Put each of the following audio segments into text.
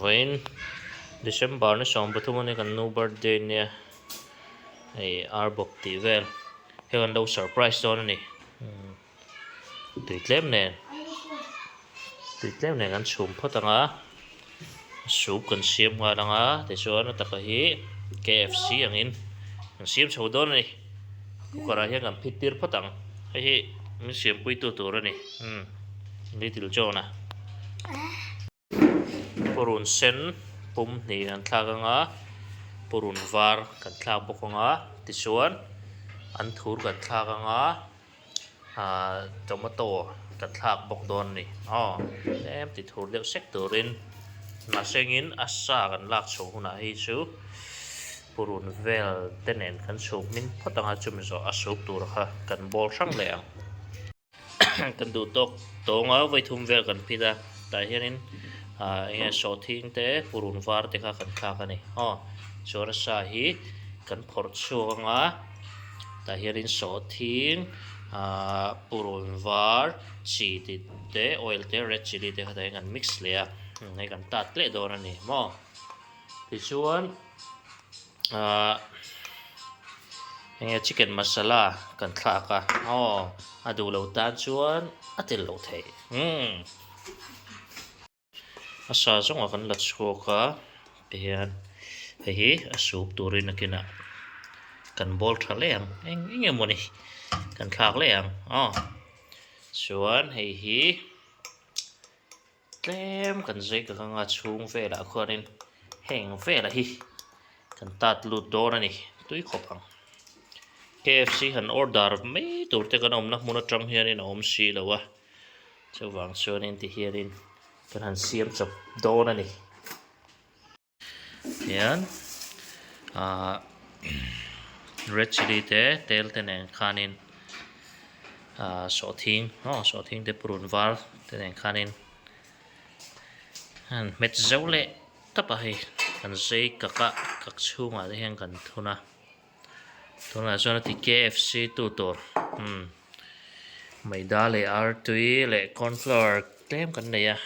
Vain December na som pathum ni kan no birthday niya ai arbok ti vel hewan do surprise don ni tuitlem ne kan chum photanga soup kan siam nga langa te chuan atakahi KFC angin kan siam chho don ni kukara hian kan phitir photang hi min siam pui tu tur ani litil chona purun sen pum ni an thlakanga purun var kan thlak bokanga ti chuan an thur kan thlakanga tomato kan thlak bok don ni em ti thur deuh sek turin na sengin asa kan lak chho huna hi chu purun vel tenen kan chuk min photanga chumi zo asuk tur kha kan bol sang leang kan du tok tonga vai thum vel kan phida ta hianin enga so thing te purun var te kha kan thlak ani chora sa hi kan phor chuanga ta hianin so thing purun var chi ti te oil te red chili te kha kan mix le a ngai kan tat le don ani mo ti chuan enga chicken masala kan thlaka adu lo tan chuan atil lo thei asa zonga kan la chhuaka pian hi asup turin akina kan bol tha leang enge moni kan thak leang chuan hi tlem kan zai ka nga chung vela khuanin heng vela hi kan tat lut dor ani tui khopang KFC han order mai tur te kan omna muna tang hianin om si lawa chawang chuanin ti hianin kan han siam chop dor ani hian red chili te tel te nen khanin so thing te purun var te nen khanin han met zole tapa hi kan sei kaka kak chunga te hian kan thuna chuan ti KFC tu tur maida le artui le cornflour tlem kan nei a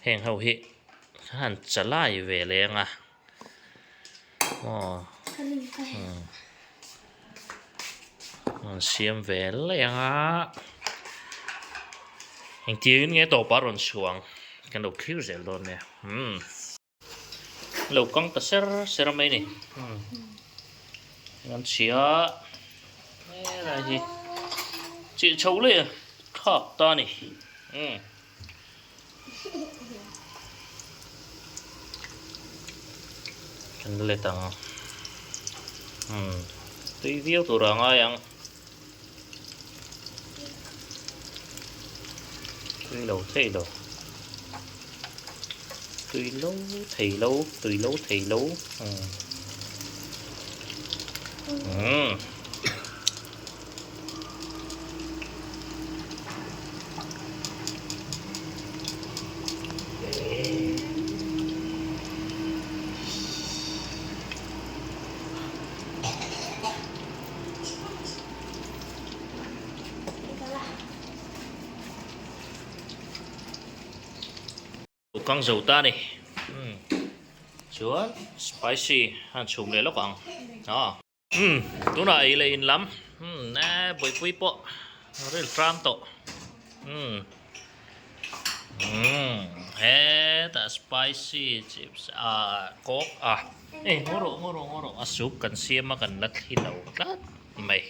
heng ho hi han chalai ve lenga siam ve lenga heng tin nge to paron chuang kan do clear zel don ne lo kang ta ser mai ni ngan chia là gì chị chấu lên khóc to này chân lên tầng tuy viêu tủ rằng ai ăn tuy lâu thấy đâu tuy lâu thì lâu căng dầu ta này chuan spicy han chum le lok ang tu na ile in lam na boi pui po rel tram to he ta spicy chips coke ngoro asup kan siam kan lat hi lo tat mai